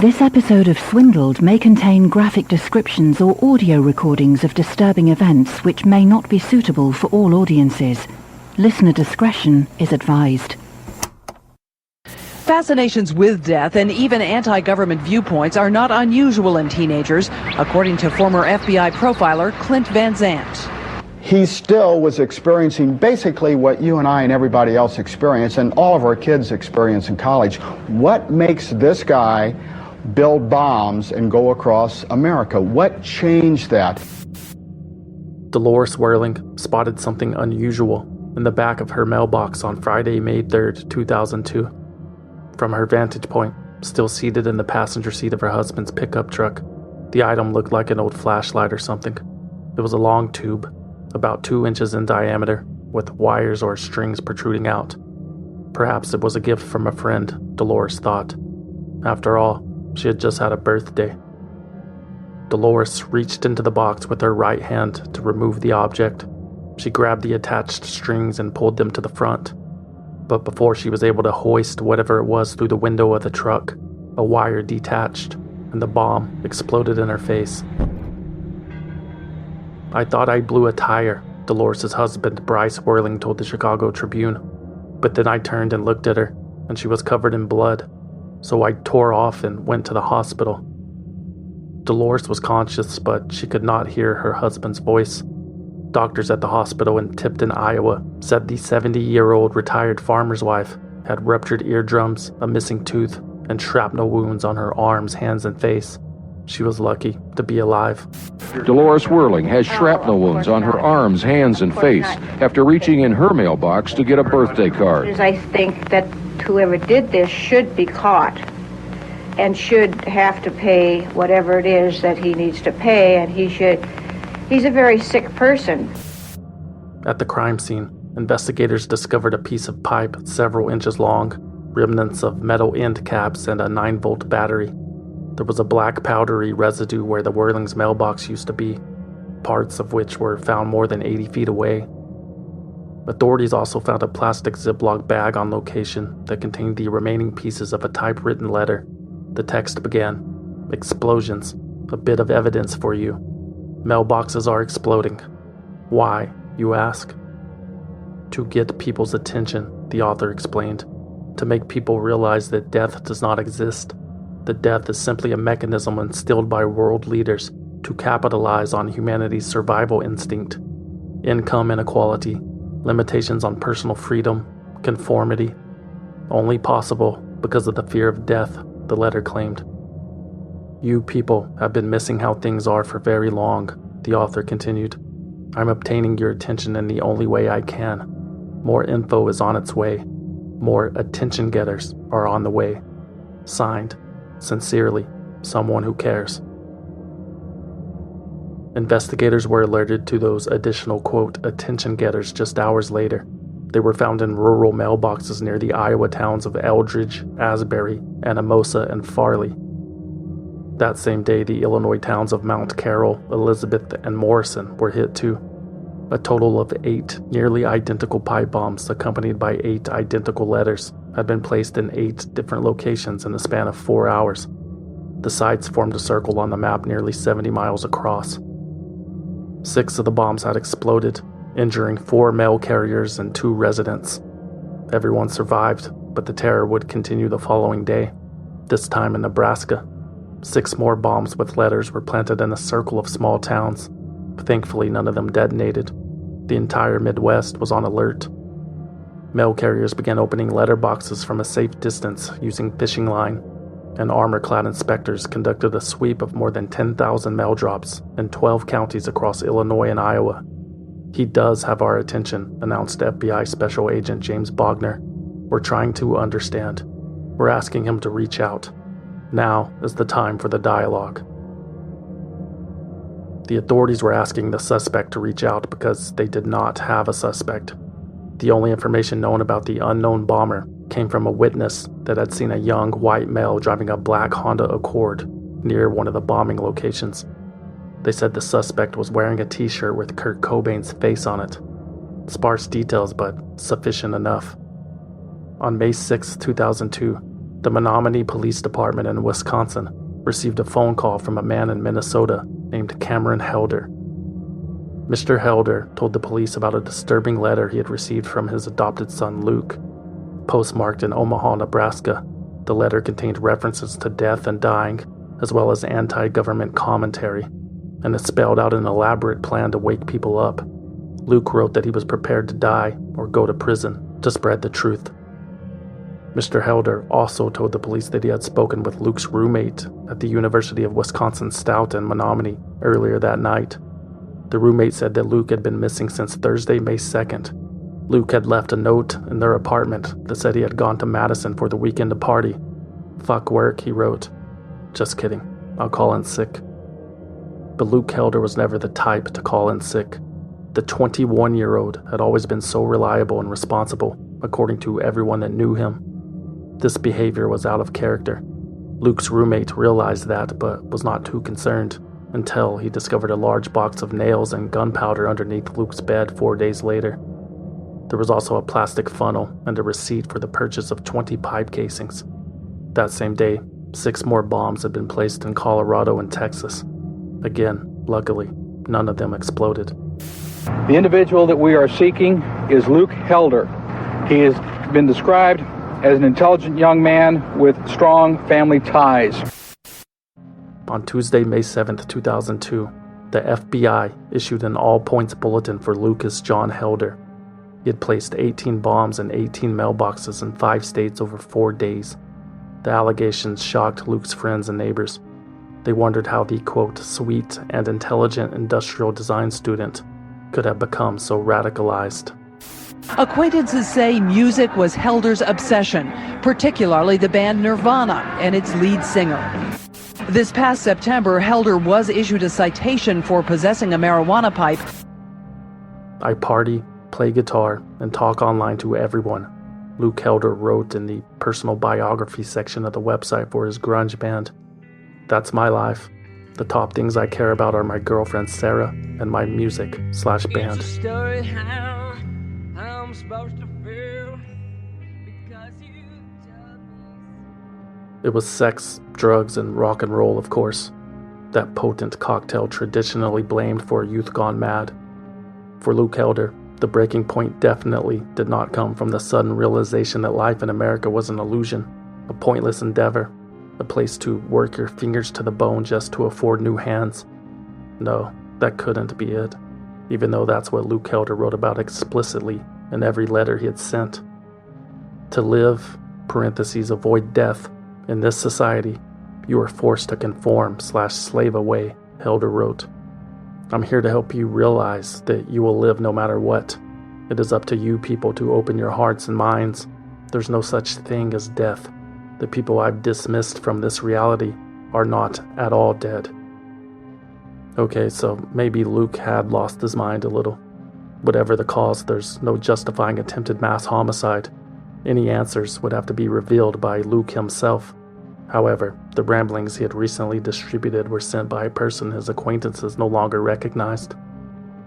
This episode of Swindled may contain graphic descriptions or audio recordings of disturbing events which may not be suitable for all audiences. Listener discretion is advised. Fascinations with death and even anti-government viewpoints are not unusual in teenagers, according to former FBI profiler Clint Van Zandt. He still was experiencing basically what you and I and everybody else experience, and all of our kids experience in college. What makes this guy build bombs and go across America? What changed that? Dolores Whirling spotted something unusual in the back of her mailbox on Friday, May 3rd, 2002. From her vantage point, still seated in the passenger seat of her husband's pickup truck, the item looked like an old flashlight or something. It was a long tube, about 2 inches in diameter, with wires or strings protruding out. Perhaps it was a gift from a friend, Dolores thought. After all, she had just had a birthday. Dolores reached into the box with her right hand to remove the object. She grabbed the attached strings and pulled them to the front. But before she was able to hoist whatever it was through the window of the truck, a wire detached, and the bomb exploded in her face. "I thought I blew a tire," Dolores' husband, Bryce Whirling, told the Chicago Tribune. "But then I turned and looked at her, and she was covered in blood. So I tore off and went to the hospital." Dolores was conscious, but she could not hear her husband's voice. Doctors at the hospital in Tipton, Iowa, said the 70-year-old retired farmer's wife had ruptured eardrums, a missing tooth, and shrapnel wounds on her arms, hands, and face. She was lucky to be alive. Dolores Whirling has shrapnel wounds on her arms, hands, and face after reaching in her mailbox to get a birthday card. I think that whoever did this should be caught and should have to pay whatever it is that he needs to pay, and he's a very sick person. At the crime scene, investigators discovered a piece of pipe several inches long, remnants of metal end caps, and a 9-volt battery. There was a black powdery residue where the Whirling's mailbox used to be, parts of which were found more than 80 feet away. Authorities also found a plastic Ziploc bag on location that contained the remaining pieces of a typewritten letter. The text began, "Explosions, a bit of evidence for you. Mailboxes are exploding. Why, you ask?" "To get people's attention," the author explained. "To make people realize that death does not exist. That death is simply a mechanism instilled by world leaders to capitalize on humanity's survival instinct. Income inequality, limitations on personal freedom, conformity. Only possible because of the fear of death," the letter claimed. "You people have been missing how things are for very long," the author continued. "I'm obtaining your attention in the only way I can. More info is on its way. More attention getters are on the way. Signed, sincerely, someone who cares." Investigators were alerted to those additional, quote, attention getters just hours later. They were found in rural mailboxes near the Iowa towns of Eldridge, Asbury, Anamosa, and Farley. That same day, the Illinois towns of Mount Carroll, Elizabeth, and Morrison were hit too. A total of 8 nearly identical pipe bombs, accompanied by 8 identical letters, had been placed in 8 different locations in the span of 4 hours. The sites formed a circle on the map nearly 70 miles across. 6 of the bombs had exploded, injuring 4 mail carriers and 2 residents. Everyone survived, but the terror would continue the following day, this time in Nebraska. 6 more bombs with letters were planted in a circle of small towns. Thankfully, none of them detonated. The entire Midwest was on alert. Mail carriers began opening letter boxes from a safe distance using fishing line, and armor-clad inspectors conducted a sweep of more than 10,000 mail drops in 12 counties across Illinois and Iowa. "He does have our attention," announced FBI Special Agent James Bogner. "We're trying to understand. We're asking him to reach out. Now is the time for the dialogue." The authorities were asking the suspect to reach out because they did not have a suspect. The only information known about the unknown bomber came from a witness that had seen a young white male driving a black Honda Accord near one of the bombing locations. They said the suspect was wearing a t-shirt with Kurt Cobain's face on it. Sparse details, but sufficient enough. On May 6, 2002, The Menominee Police Department in Wisconsin received a phone call from a man in Minnesota named Cameron Helder. Mr. Helder told the police about a disturbing letter he had received from his adopted son Luke. Postmarked in Omaha, Nebraska, the letter contained references to death and dying, as well as anti-government commentary, and it spelled out an elaborate plan to wake people up. Luke wrote that he was prepared to die or go to prison to spread the truth. Mr. Helder also told the police that he had spoken with Luke's roommate at the University of Wisconsin-Stout in Menominee earlier that night. The roommate said that Luke had been missing since Thursday, May 2nd. Luke had left a note in their apartment that said he had gone to Madison for the weekend to party. "Fuck work," he wrote. "Just kidding, I'll call in sick." But Luke Helder was never the type to call in sick. The 21-year-old had always been so reliable and responsible, according to everyone that knew him. This behavior was out of character. Luke's roommate realized that, but was not too concerned, until he discovered a large box of nails and gunpowder underneath Luke's bed 4 days later. There was also a plastic funnel and a receipt for the purchase of 20 pipe casings. That same day, 6 more bombs had been placed in Colorado and Texas. Again, luckily, none of them exploded. The individual that we are seeking is Luke Helder. He has been described as an intelligent young man with strong family ties. On Tuesday, May 7th, 2002, the FBI issued an all-points bulletin for Lucas John Helder. He had placed 18 bombs in 18 mailboxes in 5 states over 4 days. The allegations shocked Luke's friends and neighbors. They wondered how the, quote, sweet and intelligent industrial design student could have become so radicalized. Acquaintances say music was Helder's obsession, particularly the band Nirvana and its lead singer. This past September, Helder was issued a citation for possessing a marijuana pipe. "I party, play guitar, and talk online to everyone," Luke Helder wrote in the personal biography section of the website for his grunge band. "That's my life. The top things I care about are my girlfriend Sarah and my music/band. It's a story how I'm supposed to feel because you told me. It was sex, drugs, and rock and roll, of course. That potent cocktail traditionally blamed for a youth gone mad. For Luke Helder, the breaking point definitely did not come from the sudden realization that life in America was an illusion, a pointless endeavor, a place to work your fingers to the bone just to afford new hands. No, that couldn't be it, even though that's what Luke Helder wrote about explicitly in every letter he had sent. To live, avoid death, in this society, you are forced to conform/slave away, Helder wrote. I'm here to help you realize that you will live no matter what. It is up to you people to open your hearts and minds. There's no such thing as death. The people I've dismissed from this reality are not at all dead. Okay, so maybe Luke had lost his mind a little. Whatever the cause, there's no justifying attempted mass homicide. Any answers would have to be revealed by Luke himself. However, the ramblings he had recently distributed were sent by a person his acquaintances no longer recognized.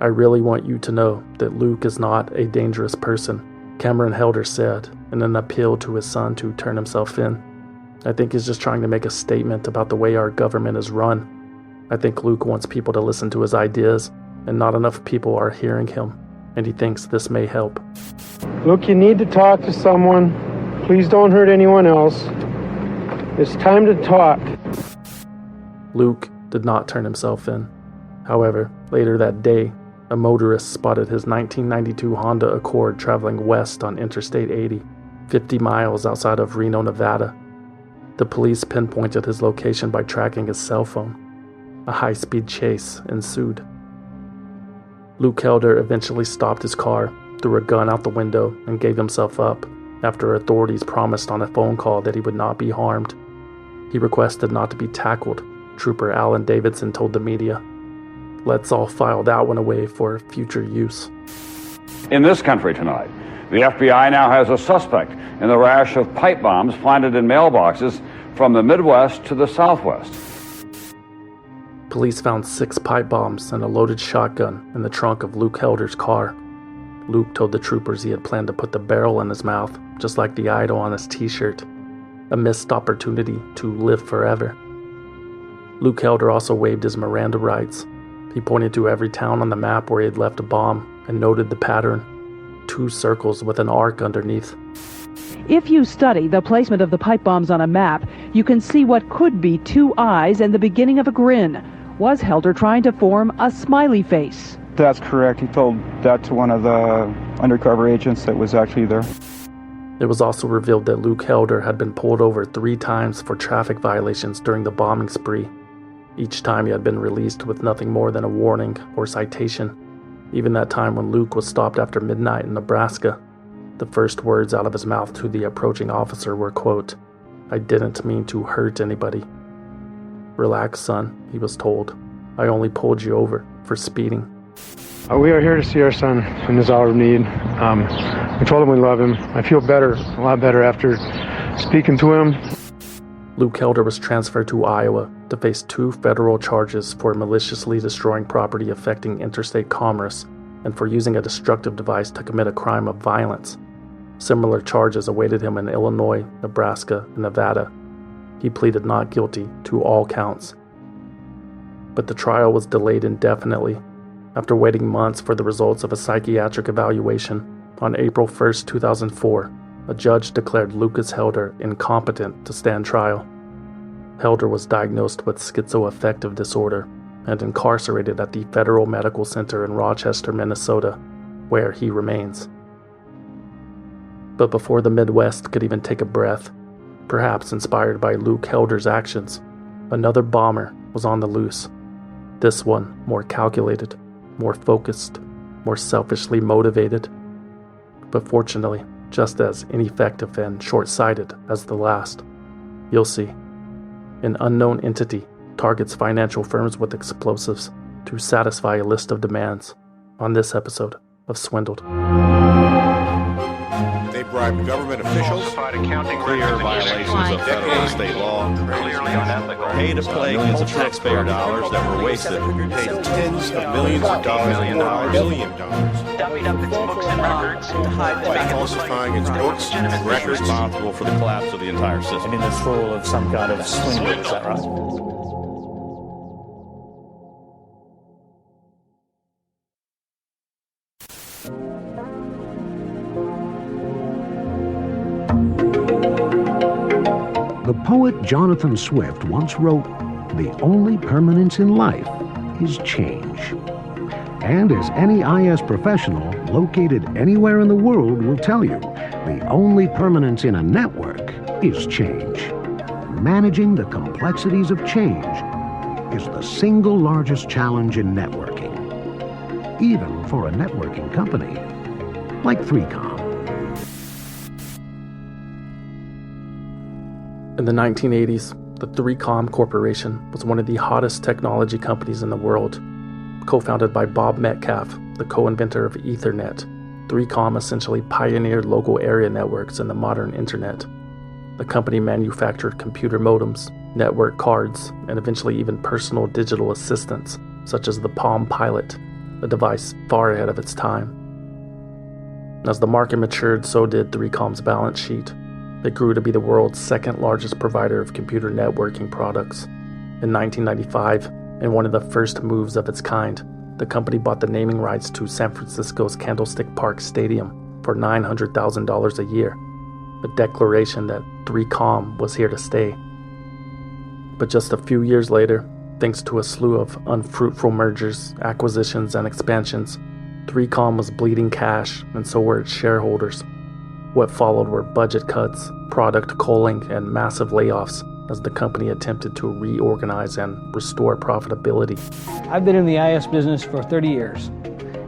I really want you to know that Luke is not a dangerous person, Cameron Helder said in an appeal to his son to turn himself in. I think he's just trying to make a statement about the way our government is run. I think Luke wants people to listen to his ideas, and not enough people are hearing him, and he thinks this may help. Look, you need to talk to someone. Please don't hurt anyone else. It's time to talk. Luke did not turn himself in. However, later that day, a motorist spotted his 1992 Honda Accord traveling west on Interstate 80, 50 miles outside of Reno, Nevada. The police pinpointed his location by tracking his cell phone. A high-speed chase ensued. Luke Helder eventually stopped his car, threw a gun out the window, and gave himself up after authorities promised on a phone call that he would not be harmed. He requested not to be tackled, Trooper Alan Davidson told the media. Let's all file that one away for future use. In this country tonight, the FBI now has a suspect in the rash of pipe bombs planted in mailboxes from the Midwest to the Southwest. Police found 6 pipe bombs and a loaded shotgun in the trunk of Luke Helder's car. Luke told the troopers he had planned to put the barrel in his mouth, just like the idol on his t-shirt. a missed opportunity to live forever. Luke Helder also waived his Miranda rights. He pointed to every town on the map where he had left a bomb and noted the pattern: 2 circles with an arc underneath. If you study the placement of the pipe bombs on a map, you can see what could be 2 eyes and the beginning of a grin. Was Helder trying to form a smiley face? That's correct. He told that to one of the undercover agents that was actually there. It was also revealed that Luke Helder had been pulled over 3 times for traffic violations during the bombing spree. Each time he had been released with nothing more than a warning or citation. Even that time when Luke was stopped after midnight in Nebraska, the first words out of his mouth to the approaching officer were, quote, "I didn't mean to hurt anybody." "Relax, son," he was told. "I only pulled you over for speeding." We are here to see our son in his hour of need. We told him we love him. I feel better, a lot better after speaking to him. Luke Helder was transferred to Iowa to face 2 federal charges for maliciously destroying property affecting interstate commerce and for using a destructive device to commit a crime of violence. Similar charges awaited him in Illinois, Nebraska, and Nevada. He pleaded not guilty to all counts. But the trial was delayed indefinitely. After waiting months for the results of a psychiatric evaluation, on April 1st, 2004, a judge declared Lucas Helder incompetent to stand trial. Helder was diagnosed with schizoaffective disorder and incarcerated at the Federal Medical Center in Rochester, Minnesota, where he remains. But before the Midwest could even take a breath, perhaps inspired by Luke Helder's actions, another bomber was on the loose. This one more calculated, more focused, more selfishly motivated. But fortunately, just as ineffective and short-sighted as the last. You'll see. An unknown entity targets financial firms with explosives to satisfy a list of demands on this episode of Swindled. They bribed government officials, clear violations of federal and state law, pay to play millions of taxpayer dollars that were wasted, paid tens of millions of dollars, $1 billion. Dummied up its books and records to hide the fake falsifying its books and records, responsible for the collapse of the entire system. And in this role of some kind of swindler, is that right? The poet Jonathan Swift once wrote, "The only permanence in life is change." And as any IS professional located anywhere in the world will tell you, the only permanence in a network is change. Managing the complexities of change is the single largest challenge in networking, even for a networking company like 3Com. In the 1980s, the 3Com Corporation was one of the hottest technology companies in the world. Co-founded by Bob Metcalfe, the co-inventor of Ethernet, 3Com essentially pioneered local area networks in the modern internet. The company manufactured computer modems, network cards, and eventually even personal digital assistants, such as the Palm Pilot, a device far ahead of its time. As the market matured, so did 3Com's balance sheet. It grew to be the world's second largest provider of computer networking products. In 1995, in one of the first moves of its kind, the company bought the naming rights to San Francisco's Candlestick Park Stadium for $900,000 a year, a declaration that 3Com was here to stay. But just a few years later, thanks to a slew of unfruitful mergers, acquisitions, and expansions, 3Com was bleeding cash, and so were its shareholders. What followed were budget cuts, product culling, and massive layoffs as the company attempted to reorganize and restore profitability. I've been in the IS business for 30 years,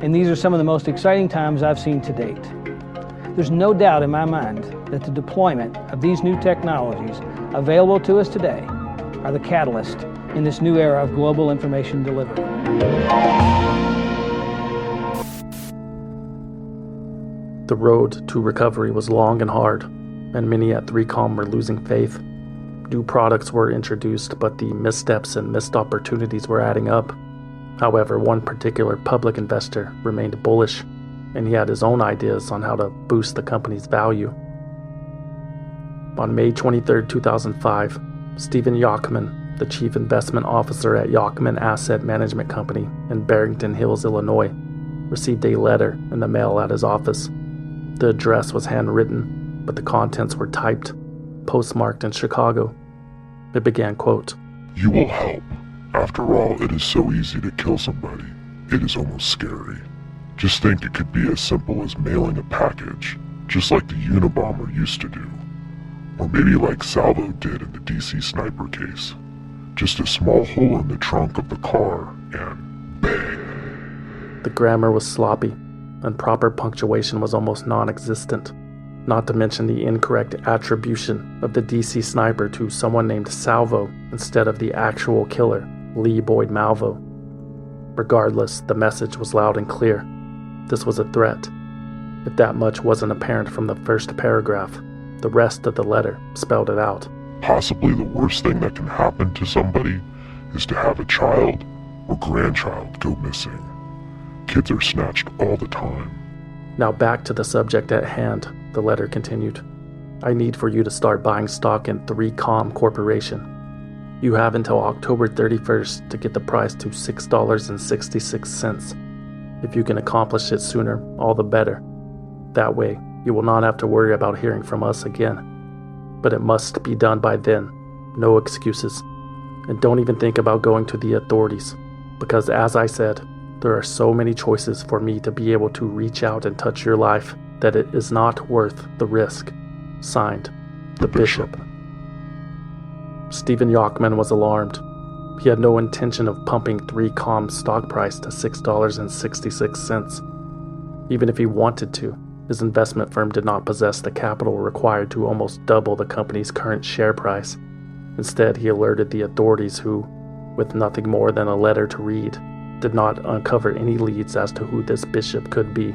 and these are some of the most exciting times I've seen to date. There's no doubt in my mind that the deployment of these new technologies available to us today are the catalyst in this new era of global information delivery. The road to recovery was long and hard, and many at 3Com were losing faith. New products were introduced, but the missteps and missed opportunities were adding up. However, one particular public investor remained bullish, and he had his own ideas on how to boost the company's value. On May 23, 2005, Stephen Yachman, the chief investment officer at Yachman Asset Management Company in Barrington Hills, Illinois, received a letter in the mail at his office. The address was handwritten, but the contents were typed, postmarked in Chicago. It began, quote, "You will help. After all, it is so easy to kill somebody. It is almost scary. Just think it could be as simple as mailing a package, just like the Unabomber used to do. Or maybe like Salvo did in the DC sniper case. Just a small hole in the trunk of the car and bang." The grammar was sloppy, and proper punctuation was almost non-existent, not to mention the incorrect attribution of the DC sniper to someone named Salvo instead of the actual killer, Lee Boyd Malvo. Regardless, the message was loud and clear. This was a threat. If that much wasn't apparent from the first paragraph, the rest of the letter spelled it out. "Possibly the worst thing that can happen to somebody is to have a child or grandchild go missing. Kids are snatched all the time." Now back to the subject at hand, the letter continued. "I need for you to start buying stock in 3Com Corporation. You have until October 31st to get the price to $6.66. If you can accomplish it sooner, all the better. That way, you will not have to worry about hearing from us again. But it must be done by then. No excuses. And don't even think about going to the authorities, because as I said, there are so many choices for me to be able to reach out and touch your life that it is not worth the risk. Signed, the Bishop." Stephen Yachman was alarmed. He had no intention of pumping 3Com's stock price to $6.66. Even if he wanted to, his investment firm did not possess the capital required to almost double the company's current share price. Instead, he alerted the authorities who, with nothing more than a letter to read, did not uncover any leads as to who this bishop could be.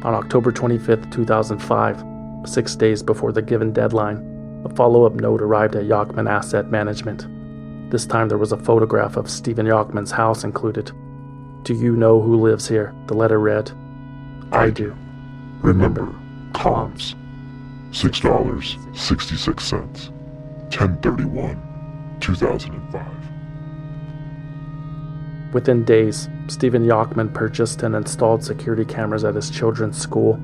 On October 25, 2005, 6 days before the given deadline, a follow-up note arrived at Yachman Asset Management. This time there was a photograph of Stephen Yachman's house included. "Do you know who lives here?" the letter read. "I do. Remember, comms. $6.66. 10/31/2005. Within days, Stephen Yachman purchased and installed security cameras at his children's school,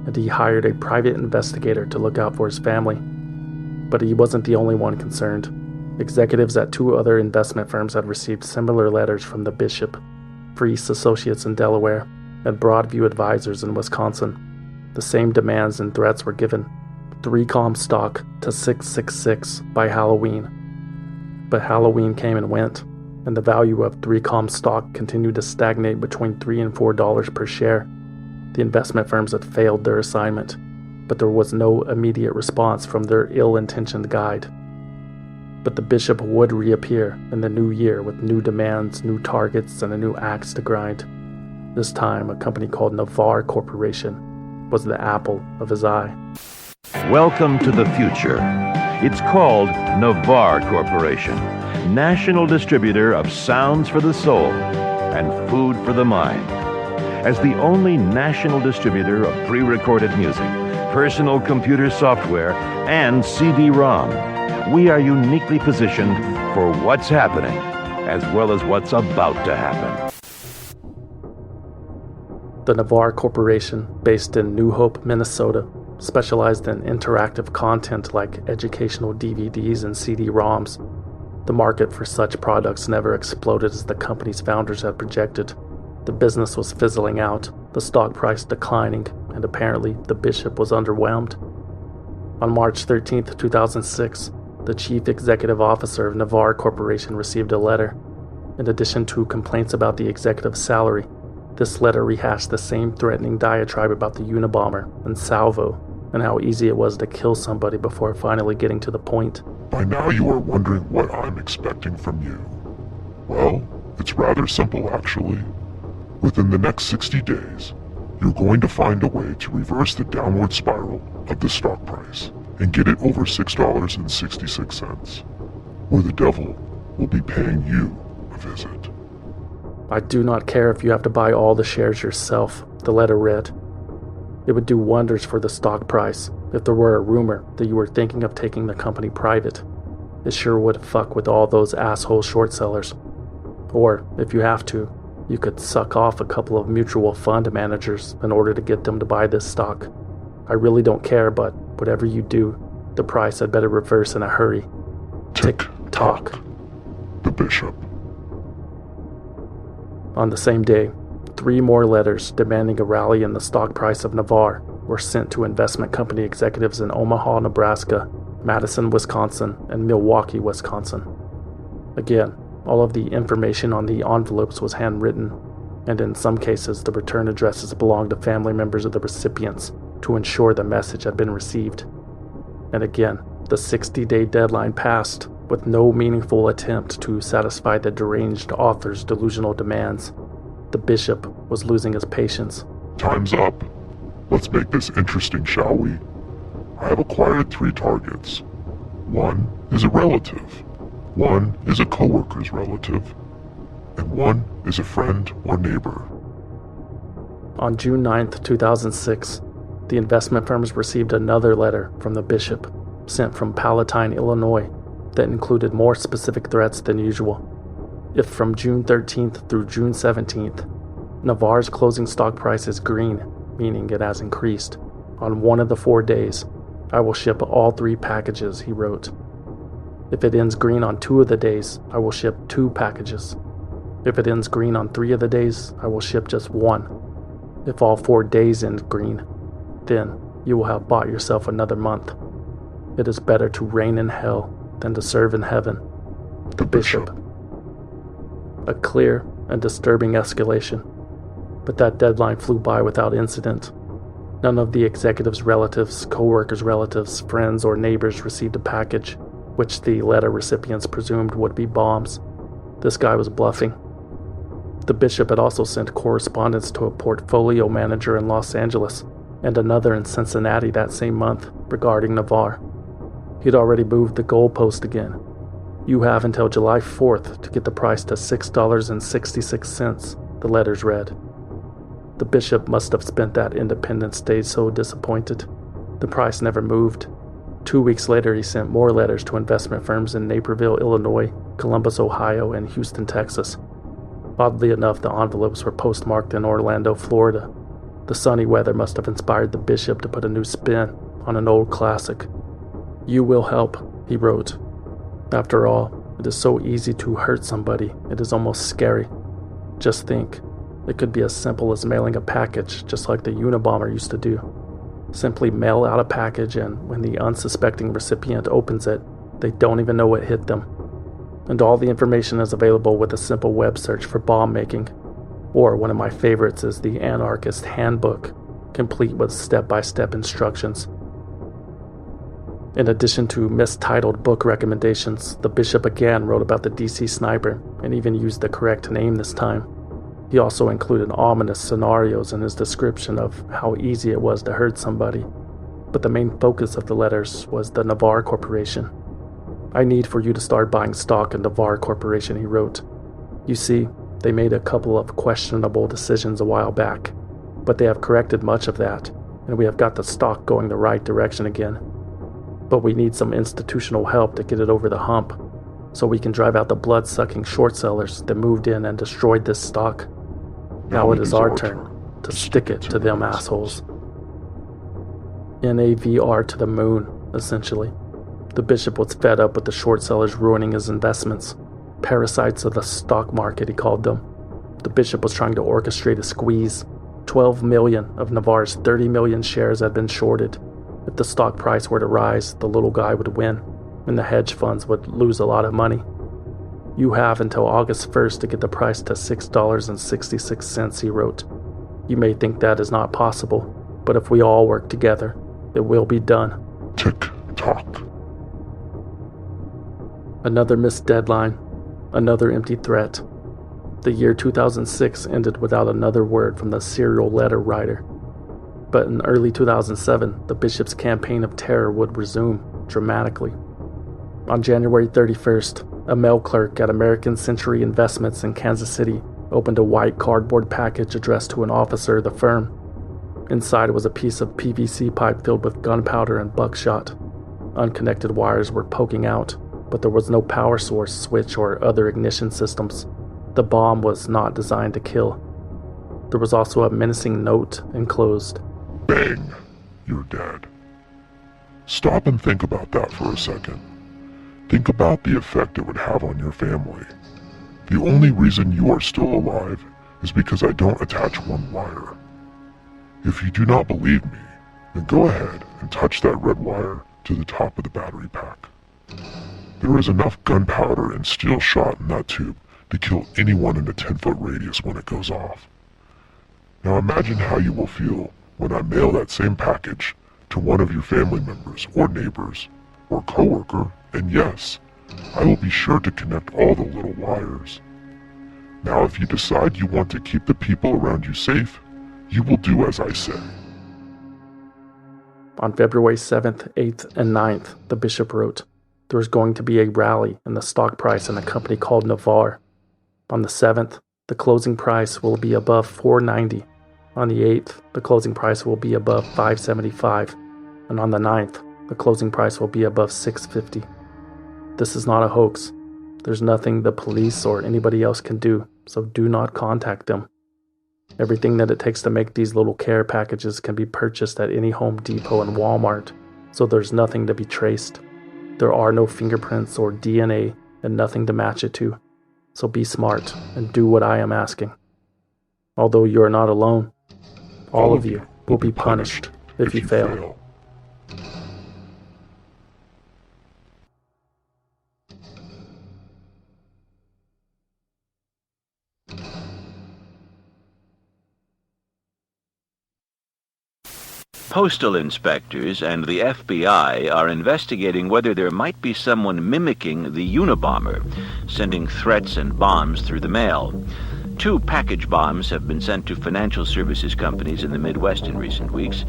and he hired a private investigator to look out for his family. But he wasn't the only one concerned. Executives at 2 other investment firms had received similar letters from the Bishop, Freese Associates in Delaware, and Broadview Advisors in Wisconsin. The same demands and threats were given. 3Com stock to $6.66 by Halloween. But Halloween came and went, and the value of 3Com stock continued to stagnate between $3 and $4 per share. The investment firms had failed their assignment, but there was no immediate response from their ill-intentioned guide. But the Bishop would reappear in the new year with new demands, new targets, and a new axe to grind. This time, a company called Navarre Corporation was the apple of his eye. Welcome to the future. It's called Navarre Corporation, national distributor of sounds for the soul and food for the mind. As the only national distributor of pre-recorded music, personal computer software, and CD-ROM, we are uniquely positioned for what's happening as well as what's about to happen. The Navarre Corporation, based in New Hope, Minnesota, specialized in interactive content like educational DVDs and CD-ROMs. The market for such products never exploded as the company's founders had projected. The business was fizzling out, the stock price declining, and apparently the Bishop was underwhelmed. On March 13, 2006, the chief executive officer of Navarre Corporation received a letter. In addition to complaints about the executive's salary, this letter rehashed the same threatening diatribe about the Unabomber and Salvo, and how easy it was to kill somebody before finally getting to the point. By now you are wondering what I'm expecting from you. Well, it's rather simple actually. Within the next 60 days, you're going to find a way to reverse the downward spiral of the stock price and get it over $6.66, or the devil will be paying you a visit. I do not care if you have to buy all the shares yourself, the letter read. It would do wonders for the stock price if there were a rumor that you were thinking of taking the company private. It sure would fuck with all those asshole short sellers. Or, if you have to, you could suck off a couple of mutual fund managers in order to get them to buy this stock. I really don't care, but whatever you do, the price had better reverse in a hurry. Tick-tock. The Bishop. On the same day, 3 more letters demanding a rally in the stock price of Navarre were sent to investment company executives in Omaha, Nebraska, Madison, Wisconsin, and Milwaukee, Wisconsin. Again, all of the information on the envelopes was handwritten, and in some cases the return addresses belonged to family members of the recipients to ensure the message had been received. And again, the 60-day deadline passed with no meaningful attempt to satisfy the deranged author's delusional demands. The bishop was losing his patience. Time's up. Let's make this interesting, shall we? I have acquired 3 targets. 1 is a relative. 1 is a coworker's relative. And 1 is a friend or neighbor. On June 9th, 2006, the investment firms received another letter from the bishop, sent from Palatine, Illinois, that included more specific threats than usual. If from June 13th through June 17th, Navarre's closing stock price is green, meaning it has increased, on one of the 4 days, I will ship all 3 packages, he wrote. If it ends green on 2 of the days, I will ship 2 packages. If it ends green on 3 of the days, I will ship just 1. If all 4 days end green, then you will have bought yourself another month. It is better to reign in hell than to serve in heaven. The Bishop. A clear and disturbing escalation, but that deadline flew by without incident. None of the executives' relatives, co-workers' relatives, friends, or neighbors received a package, which the letter recipients presumed would be bombs. This guy was bluffing. The bishop had also sent correspondence to a portfolio manager in Los Angeles and another in Cincinnati that same month regarding Navarre. He'd already moved the goalpost again. You have until July 4th to get the price to $6.66, the letters read. The bishop must have spent that Independence Day so disappointed. The price never moved. 2 weeks later, he sent more letters to investment firms in Naperville, Illinois, Columbus, Ohio, and Houston, Texas. Oddly enough, the envelopes were postmarked in Orlando, Florida. The sunny weather must have inspired the bishop to put a new spin on an old classic. You will help, he wrote. After all, it is so easy to hurt somebody, it is almost scary. Just think, it could be as simple as mailing a package, just like the Unabomber used to do. Simply mail out a package, and when the unsuspecting recipient opens it, they don't even know what hit them. And all the information is available with a simple web search for bomb making. Or one of my favorites is the Anarchist Handbook, complete with step-by-step instructions. In addition to mistitled book recommendations, the bishop again wrote about the DC sniper and even used the correct name this time. He also included ominous scenarios in his description of how easy it was to hurt somebody. But the main focus of the letters was the Navarre Corporation. I need for you to start buying stock in Navarre Corporation, he wrote. You see, they made a couple of questionable decisions a while back, but they have corrected much of that, and we have got the stock going the right direction again. But we need some institutional help to get it over the hump, so we can drive out the blood-sucking short sellers that moved in and destroyed this stock. Now it is our turn to stick it to them assholes. NAVR to the moon, essentially. The bishop was fed up with the short sellers ruining his investments. Parasites of the stock market, he called them. The bishop was trying to orchestrate a squeeze. 12 million of Navarre's 30 million shares had been shorted. If the stock price were to rise, the little guy would win, and the hedge funds would lose a lot of money. You have until August 1st to get the price to $6.66, he wrote. You may think that is not possible, but if we all work together, it will be done. Tick-tock. Another missed deadline, another empty threat. The year 2006 ended without another word from the serial letter writer. But in early 2007, the bishop's campaign of terror would resume dramatically. On January 31st, a mail clerk at American Century Investments in Kansas City opened a white cardboard package addressed to an officer of the firm. Inside was a piece of PVC pipe filled with gunpowder and buckshot. Unconnected wires were poking out, but there was no power source, switch, or other ignition systems. The bomb was not designed to kill. There was also a menacing note enclosed. Bang! You're dead. Stop and think about that for a second. Think about the effect it would have on your family. The only reason you are still alive is because I don't attach one wire. If you do not believe me, then go ahead and touch that red wire to the top of the battery pack. There is enough gunpowder and steel shot in that tube to kill anyone in a 10-foot radius when it goes off. Now imagine how you will feel when I mail that same package to one of your family members or neighbors or coworker, and yes, I will be sure to connect all the little wires. Now if you decide you want to keep the people around you safe, you will do as I say. On February 7th, 8th, and 9th, the bishop wrote, there was going to be a rally in the stock price in a company called Navarre. On the 7th, the closing price will be above $4.90. On the 8th, the closing price will be above $5.75. And on the 9th, the closing price will be above $6.50. This is not a hoax. There's nothing the police or anybody else can do, so do not contact them. Everything that it takes to make these little care packages can be purchased at any Home Depot and Walmart, so there's nothing to be traced. There are no fingerprints or DNA and nothing to match it to, so be smart and do what I am asking. Although you are not alone, all of you will be punished if you fail. Postal inspectors and the FBI are investigating whether there might be someone mimicking the Unabomber, sending threats and bombs through the mail. 2 package bombs have been sent to financial services companies in the Midwest in recent weeks.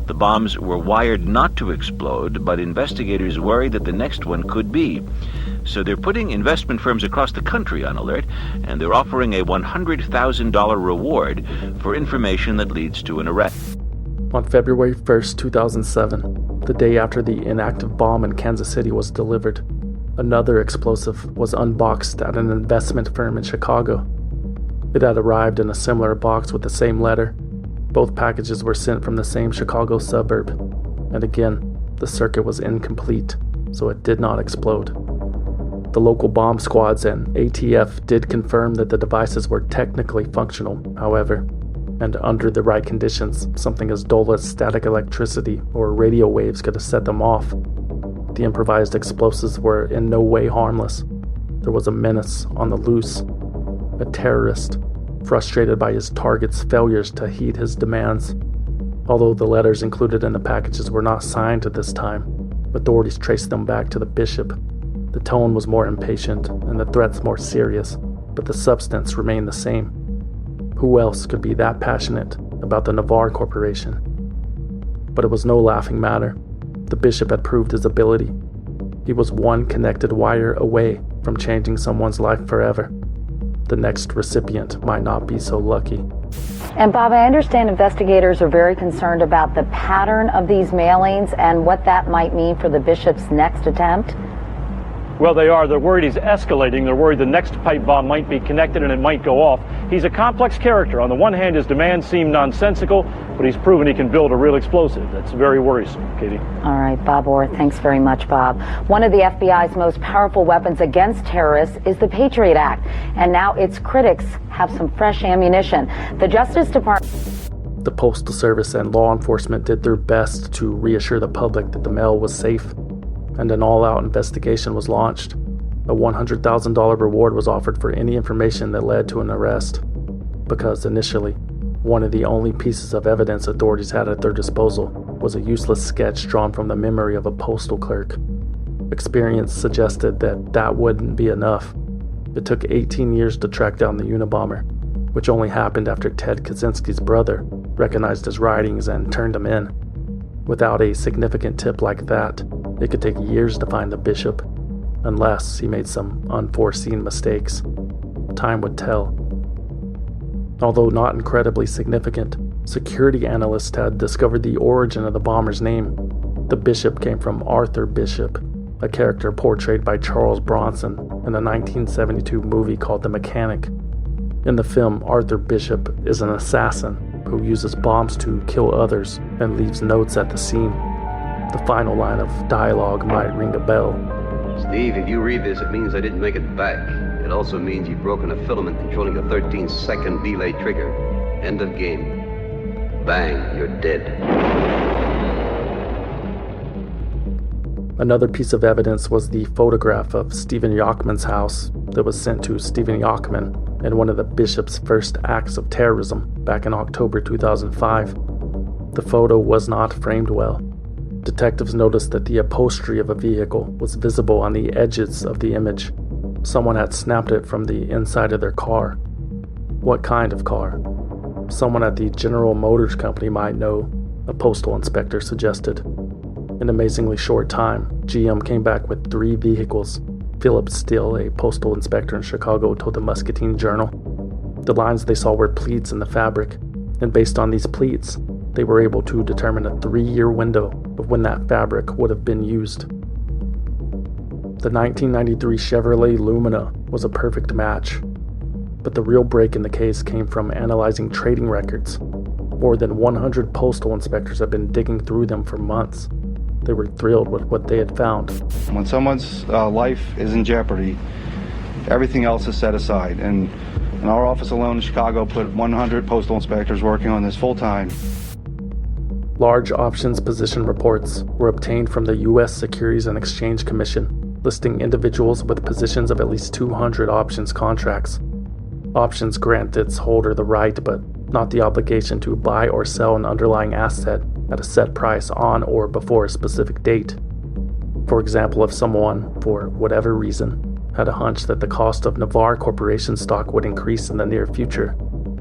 The bombs were wired not to explode, but investigators worry that the next one could be. So they're putting investment firms across the country on alert, and they're offering a $100,000 reward for information that leads to an arrest. On February 1st, 2007, the day after the inactive bomb in Kansas City was delivered, another explosive was unboxed at an investment firm in Chicago. It had arrived in a similar box with the same letter. Both packages were sent from the same Chicago suburb. And again, the circuit was incomplete, so it did not explode. The local bomb squads and ATF did confirm that the devices were technically functional, however, and under the right conditions, something as dull as static electricity or radio waves could have set them off. The improvised explosives were in no way harmless. There was a menace on the loose. A terrorist, frustrated by his target's failures to heed his demands. Although the letters included in the packages were not signed at this time, authorities traced them back to the bishop. The tone was more impatient and the threats more serious, but the substance remained the same. Who else could be that passionate about the Navarre Corporation? But it was no laughing matter. The bishop had proved his ability. He was one connected wire away from changing someone's life forever. The next recipient might not be so lucky. And Bob, I understand investigators are very concerned about the pattern of these mailings and what that might mean for the bishop's next attempt. Well, they are. They're worried he's escalating. They're worried the next pipe bomb might be connected and it might go off. He's a complex character. On the one hand, his demands seem nonsensical, but he's proven he can build a real explosive. That's very worrisome, Katie. All right, Bob Orr, thanks very much, Bob. One of the FBI's most powerful weapons against terrorists is the Patriot Act, and now its critics have some fresh ammunition. The Justice Department... The Postal Service and law enforcement did their best to reassure the public that the mail was safe, and an all-out investigation was launched. A $100,000 reward was offered for any information that led to an arrest, because initially, one of the only pieces of evidence authorities had at their disposal was a useless sketch drawn from the memory of a postal clerk. Experience suggested that that wouldn't be enough. It took 18 years to track down the Unabomber, which only happened after Ted Kaczynski's brother recognized his writings and turned him in. Without a significant tip like that, it could take years to find the bishop, unless he made some unforeseen mistakes. Time would tell. Although not incredibly significant, Security analysts had discovered the origin of the bomber's name. The Bishop came from Arthur Bishop, a character portrayed by Charles Bronson in a 1972 movie called The Mechanic. In the film, Arthur Bishop is an assassin who uses bombs to kill others and leaves notes at the scene. The final line of dialogue might ring a bell. Steve, if you read this, it means I didn't make it back. It also means you've broken a filament controlling a 13-second delay trigger. End of game. Bang, you're dead. Another piece of evidence was the photograph of Stephen Yachman's house that was sent to Stephen Yachman in one of the Bishop's first acts of terrorism back in October 2005. The photo was not framed well. Detectives noticed that the upholstery of a vehicle was visible on the edges of the image. Someone had snapped it from the inside of their car. What kind of car? Someone at the General Motors Company might know, a postal inspector suggested. In an amazingly short time, GM came back with 3 vehicles. Philip Steele, a postal inspector in Chicago, told the Muscatine Journal. The lines they saw were pleats in the fabric, and based on these pleats, they were able to determine a 3-year window of when that fabric would have been used. The 1993 Chevrolet Lumina was a perfect match, but the real break in the case came from analyzing trading records. More than 100 postal inspectors have been digging through them for months. They were thrilled with what they had found. When someone's life is in jeopardy, everything else is set aside. And in our office alone in Chicago put 100 postal inspectors working on this full time. Large options position reports were obtained from the U.S. Securities and Exchange Commission, listing individuals with positions of at least 200 options contracts. Options grant its holder the right, but not the obligation, to buy or sell an underlying asset at a set price on or before a specific date. For example, if someone, for whatever reason, had a hunch that the cost of Navarre Corporation stock would increase in the near future,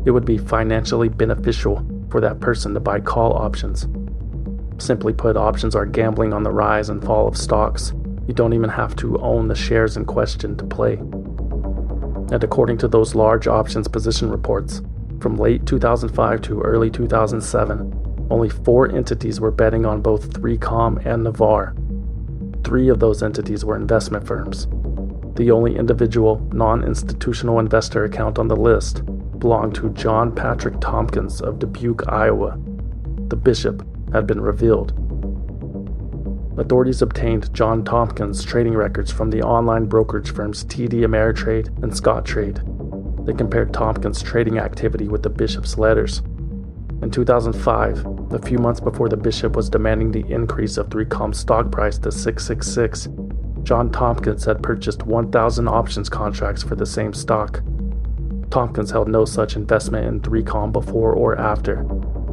it would be financially beneficial for that person to buy call options. Simply put, options are gambling on the rise and fall of stocks. You don't even have to own the shares in question to play. And according to those large options position reports, from late 2005 to early 2007, only 4 entities were betting on both 3Com and Navarre. 3 of those entities were investment firms. The only individual, non-institutional investor account on the list belonged to John Patrick Tomkins of Dubuque, Iowa. The Bishop had been revealed. Authorities obtained John Tomkins' trading records from the online brokerage firms TD Ameritrade and Scottrade. They compared Tomkins' trading activity with the Bishop's letters. In 2005, a few months before the Bishop was demanding the increase of 3Com's stock price to $666, John Tomkins had purchased 1,000 options contracts for the same stock. Tomkins held no such investment in 3Com before or after,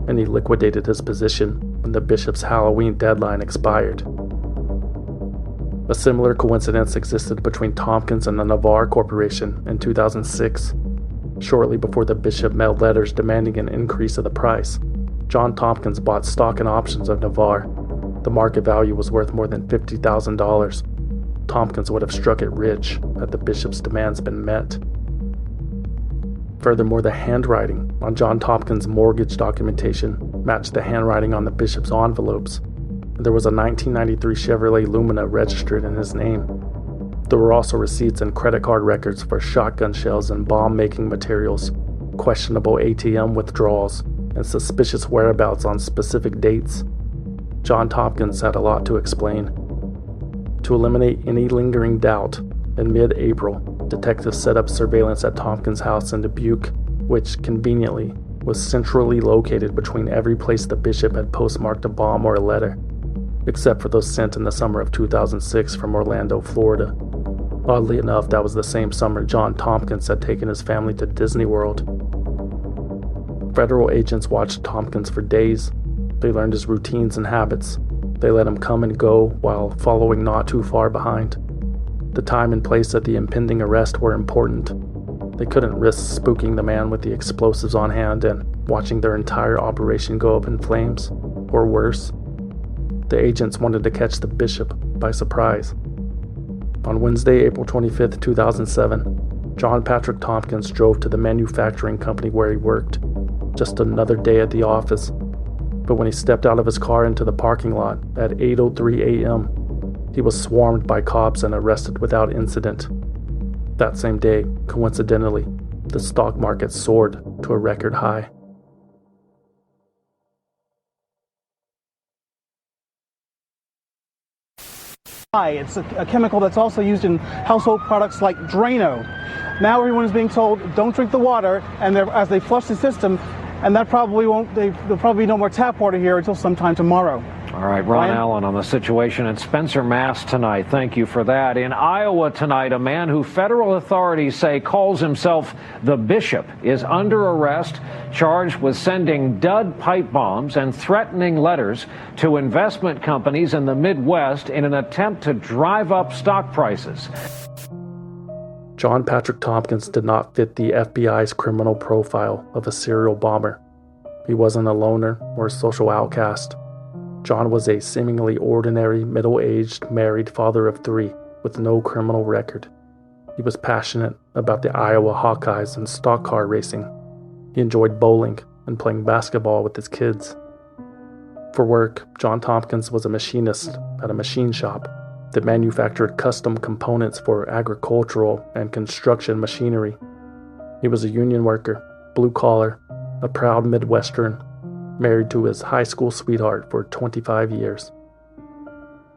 and he liquidated his position when the Bishop's Halloween deadline expired. A similar coincidence existed between Tomkins and the Navarre Corporation in 2006. Shortly before the Bishop mailed letters demanding an increase of the price, John Tomkins bought stock and options of Navarre. The market value was worth more than $50,000. Tomkins would have struck it rich had the Bishop's demands been met. Furthermore, the handwriting on John Tomkins' mortgage documentation matched the handwriting on the Bishop's envelopes. There was a 1993 Chevrolet Lumina registered in his name. There were also receipts and credit card records for shotgun shells and bomb-making materials, questionable ATM withdrawals, and suspicious whereabouts on specific dates. John Tomkins had a lot to explain. To eliminate any lingering doubt, in mid-April, detectives set up surveillance at Tomkins' house in Dubuque, which, conveniently, was centrally located between every place the Bishop had postmarked a bomb or a letter, except for those sent in the summer of 2006 from Orlando, Florida. Oddly enough, that was the same summer John Tomkins had taken his family to Disney World. Federal agents watched Tomkins for days. They learned his routines and habits. They let him come and go while following not too far behind. The time and place of the impending arrest were important. They couldn't risk spooking the man with the explosives on hand and watching their entire operation go up in flames, or worse. The agents wanted to catch the Bishop by surprise. On Wednesday, April 25, 2007, John Patrick Tomkins drove to the manufacturing company where he worked. just another day at the office. But when he stepped out of his car into the parking lot at 8:03 a.m., he was swarmed by cops and arrested without incident. That same day, coincidentally, the stock market soared to a record high. It's a chemical that's also used in household products like Drano. Now everyone is being told, don't drink the water, and as they flush the system, and that probably there'll probably be no more tap water here until sometime tomorrow. All right, Ron Allen on the situation in Spencer, Mass. tonight. Thank you for that. In Iowa tonight, a man who federal authorities say calls himself the Bishop is under arrest, charged with sending dud pipe bombs and threatening letters to investment companies in the Midwest in an attempt to drive up stock prices. John Patrick Tomkins did not fit the FBI's criminal profile of a serial bomber. He wasn't a loner or a social outcast. John was a seemingly ordinary, middle-aged, married father of 3 with no criminal record. He was passionate about the Iowa Hawkeyes and stock car racing. He enjoyed bowling and playing basketball with his kids. For work, John Tomkins was a machinist at a machine shop that manufactured custom components for agricultural and construction machinery. He was a union worker, blue-collar, a proud Midwestern, married to his high school sweetheart for 25 years.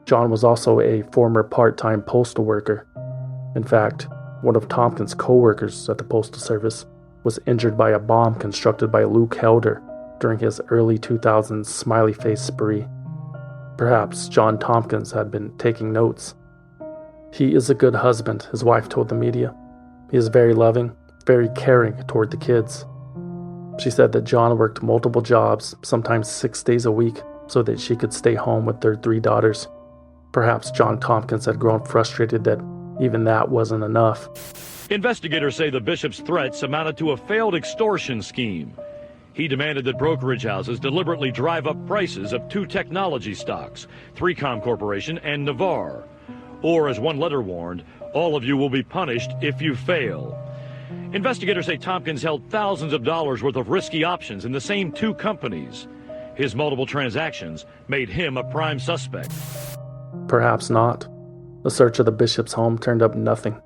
John was also a former part-time postal worker. In fact, one of Tomkins' co-workers at the Postal Service was injured by a bomb constructed by Luke Helder during his early 2000s smiley face spree. Perhaps John Tomkins had been taking notes. He is a good husband, his wife told the media. He is very loving, very caring toward the kids. She said that John worked multiple jobs, sometimes 6 days a week, so that she could stay home with their 3 daughters. Perhaps John Tomkins had grown frustrated that even that wasn't enough. Investigators say the bishop's threats amounted to a failed extortion scheme. He demanded that brokerage houses deliberately drive up prices of 2 technology stocks, 3Com Corporation and Navarre. Or, as one letter warned, all of you will be punished if you fail. Investigators say Tomkins held thousands of dollars worth of risky options in the same 2 companies. His multiple transactions made him a prime suspect. Perhaps not. The search of the bishop's home turned up nothing.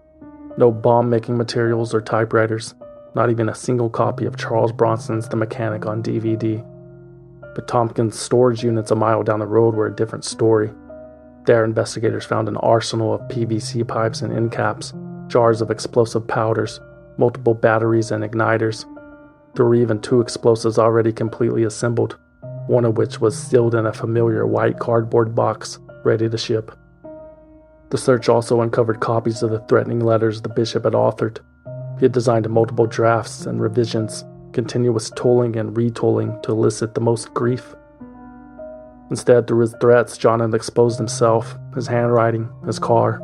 No bomb-making materials or typewriters. Not even a single copy of Charles Bronson's The Mechanic on DVD. But Tomkins' storage units a mile down the road were a different story. There, investigators found an arsenal of PVC pipes and end caps, jars of explosive powders, multiple batteries and igniters. There were even 2 explosives already completely assembled, one of which was sealed in a familiar white cardboard box, ready to ship. The search also uncovered copies of the threatening letters the bishop had authored. He had designed multiple drafts and revisions, continuous tooling and retooling to elicit the most grief. Instead, through his threats, John had exposed himself, his handwriting, his car.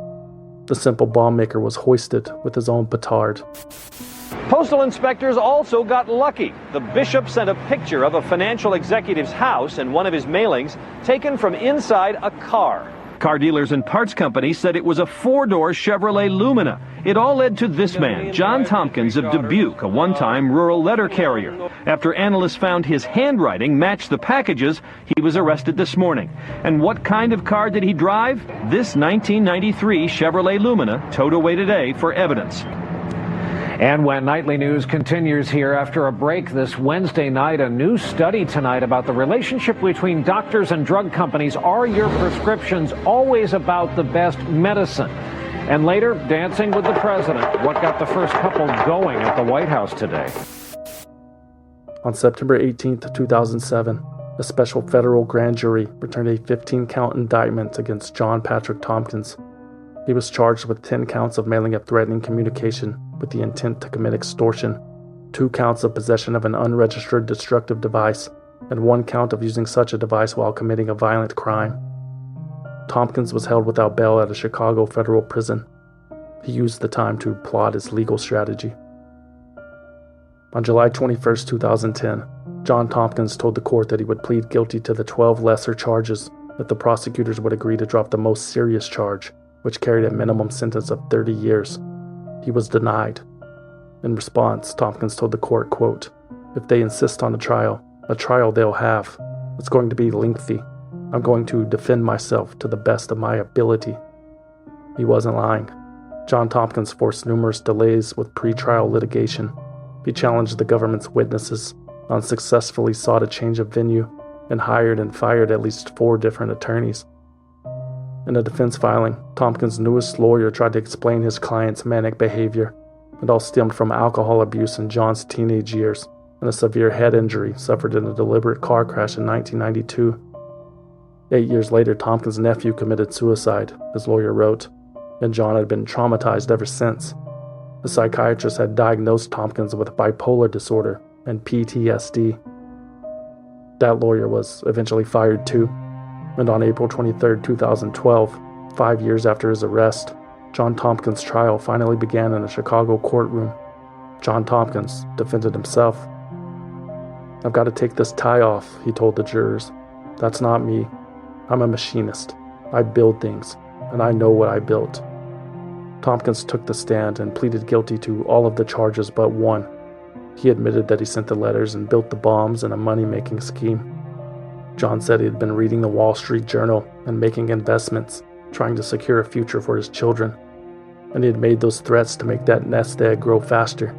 The simple bomb maker was hoisted with his own petard. Postal inspectors also got lucky. The bishop sent a picture of a financial executive's house and one of his mailings taken from inside a car. Car dealers and parts companies said it was a 4-door Chevrolet Lumina. It all led to this man, John Tomkins of Dubuque, a one-time rural letter carrier. After analysts found his handwriting matched the packages, he was arrested this morning. And what kind of car did he drive? This 1993 Chevrolet Lumina, towed away today for evidence. And when Nightly News continues here after a break this Wednesday night, a new study tonight about the relationship between doctors and drug companies. Are your prescriptions always about the best medicine? And later, Dancing with the President, what got the first couple going at the White House today. On September 18th, 2007, a special federal grand jury returned a 15-count indictment against John Patrick Tomkins. He was charged with 10 counts of mailing a threatening communication with the intent to commit extortion, 2 counts of possession of an unregistered destructive device, and 1 count of using such a device while committing a violent crime. Tomkins was held without bail at a Chicago federal prison. He used the time to plot his legal strategy. On July 21, 2010, John Tomkins told the court that he would plead guilty to the 12 lesser charges if the prosecutors would agree to drop the most serious charge, which carried a minimum sentence of 30 years. He was denied. In response, Tomkins told the court, quote, If they insist on a trial they'll have. It's going to be lengthy. I'm going to defend myself to the best of my ability." He wasn't lying. John Tomkins forced numerous delays with pre-trial litigation. He challenged the government's witnesses, unsuccessfully sought a change of venue, and hired and fired at least 4 different attorneys. In a defense filing, Tomkins' newest lawyer tried to explain his client's manic behavior. It all stemmed from alcohol abuse in John's teenage years and a severe head injury suffered in a deliberate car crash in 1992. 8 years later, Tomkins' nephew committed suicide, his lawyer wrote, and John had been traumatized ever since. The psychiatrist had diagnosed Tomkins with bipolar disorder and PTSD. That lawyer was eventually fired too, and on April 23, 2012, 5 years after his arrest, John Tomkins' trial finally began in a Chicago courtroom. John Tomkins defended himself. "I've got to take this tie off," he told the jurors. "That's not me. I'm a machinist. I build things, and I know what I built." Tomkins took the stand and pleaded guilty to all of the charges but one. He admitted that he sent the letters and built the bombs in a money-making scheme. John said he had been reading the Wall Street Journal and making investments, trying to secure a future for his children, and he had made those threats to make that nest egg grow faster.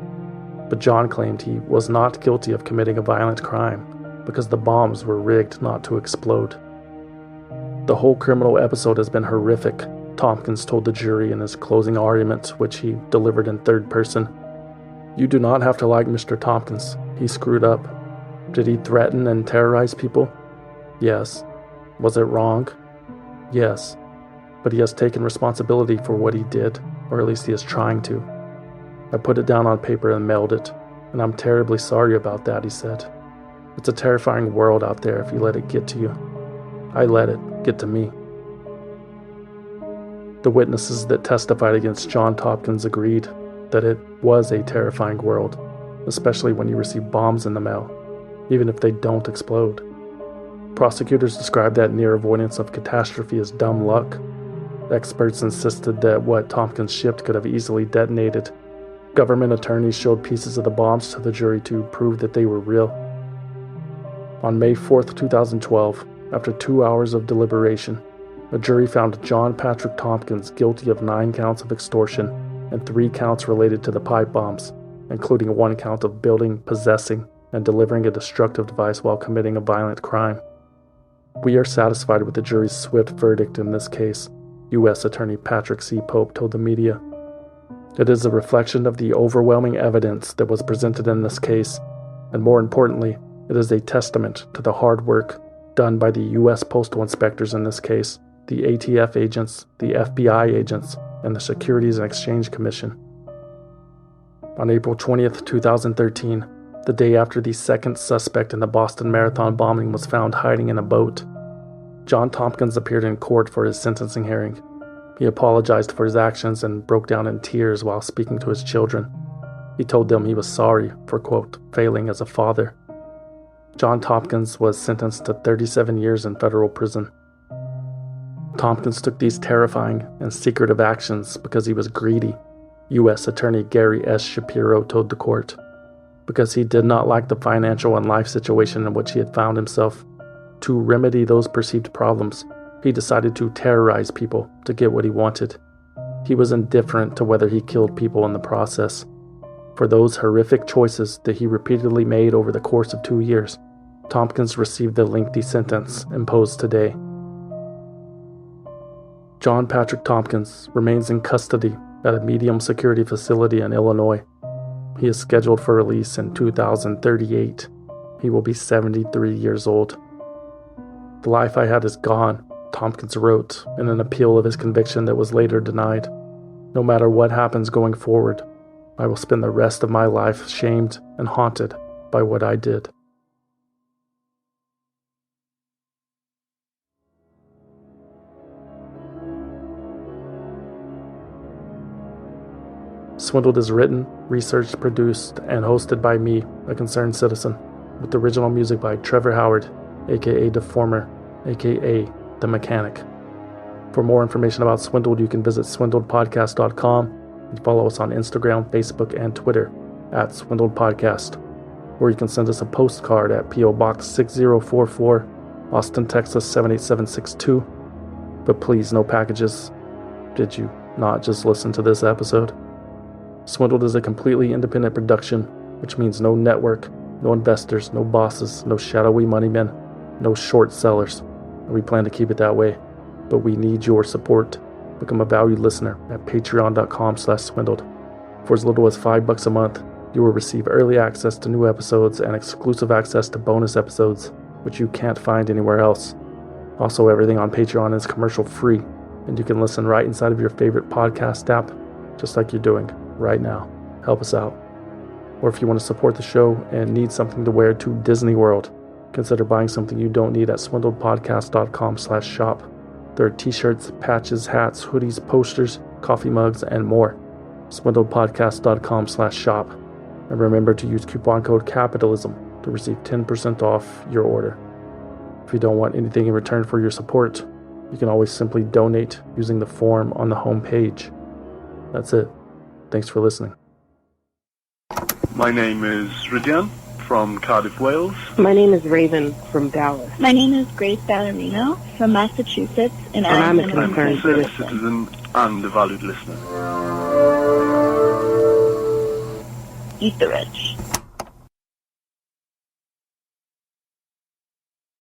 But John claimed he was not guilty of committing a violent crime because the bombs were rigged not to explode. "The whole criminal episode has been horrific," Tomkins told the jury in his closing argument, which he delivered in third person. "You do not have to like Mr. Tomkins. He screwed up. Did he threaten and terrorize people? Yes. Was it wrong? Yes. But he has taken responsibility for what he did, or at least he is trying to. I put it down on paper and mailed it, and I'm terribly sorry about that," he said. "It's a terrifying world out there if you let it get to you. I let it get to me." The witnesses that testified against John Tomkins agreed that it was a terrifying world, especially when you receive bombs in the mail, even if they don't explode. Prosecutors described that near avoidance of catastrophe as dumb luck. Experts insisted that what Tomkins shipped could have easily detonated. Government attorneys showed pieces of the bombs to the jury to prove that they were real. On May 4th, 2012, after 2 hours of deliberation, a jury found John Patrick Tomkins guilty of 9 counts of extortion and 3 counts related to the pipe bombs, including 1 count of building, possessing, and delivering a destructive device while committing a violent crime. "We are satisfied with the jury's swift verdict in this case," U.S. Attorney Patrick C. Pope told the media. "It is a reflection of the overwhelming evidence that was presented in this case, and more importantly, it is a testament to the hard work done by the U.S. postal inspectors in this case, the ATF agents, the FBI agents, and the Securities and Exchange Commission." On April 20th, 2013, the day after the second suspect in the Boston Marathon bombing was found hiding in a boat, John Tomkins appeared in court for his sentencing hearing. He apologized for his actions and broke down in tears while speaking to his children. He told them he was sorry for, quote, failing as a father. John Tomkins was sentenced to 37 years in federal prison. Tomkins took these terrifying and secretive actions because he was greedy, U.S. Attorney Gary S. Shapiro told the court. Because he did not like the financial and life situation in which he had found himself. To remedy those perceived problems, he decided to terrorize people to get what he wanted. He was indifferent to whether he killed people in the process. For those horrific choices that he repeatedly made over the course of 2 years, Tomkins received the lengthy sentence imposed today. John Patrick Tomkins remains in custody at a medium security facility in Illinois. He is scheduled for release in 2038. He will be 73 years old. "The life I had is gone," Tomkins wrote in an appeal of his conviction that was later denied. "No matter what happens going forward, I will spend the rest of my life shamed and haunted by what I did." Swindled is written, researched, produced, and hosted by me, a concerned citizen, with original music by Trevor Howard, aka Deformer, aka The Mechanic. For more information about Swindled, you can visit swindledpodcast.com and follow us on Instagram, Facebook, and Twitter @SwindledPodcast. or you can send us a postcard at P.O. Box 6044, Austin, Texas 78762. But please, no packages. Did you not just listen to this episode? Swindled is a completely independent production, which means no network, no investors, no bosses, no shadowy money men, no short sellers. And we plan to keep it that way. But we need your support. Become a valued listener at patreon.com/swindled. For as little as $5 a month, you will receive early access to new episodes and exclusive access to bonus episodes, which you can't find anywhere else. Also, everything on Patreon is commercial free, and you can listen right inside of your favorite podcast app, just like you're doing right now. Help us out. Or if you want to support the show and need something to wear to Disney World, consider buying something you don't need at swindledpodcast.com/shop. There are t-shirts, patches, hats, hoodies, posters, coffee mugs, and more. swindledpodcast.com/shop. And remember to use coupon code CAPITALISM to receive 10% off your order. If you don't want anything in return for your support, you can always simply donate using the form on the home page. That's it. Thanks for listening. My name is Ridian from Cardiff, Wales. My name is Raven from Dallas. My name is Grace Ballerino from Massachusetts, and I'm a concerned citizen and a valued listener. Eat the rich.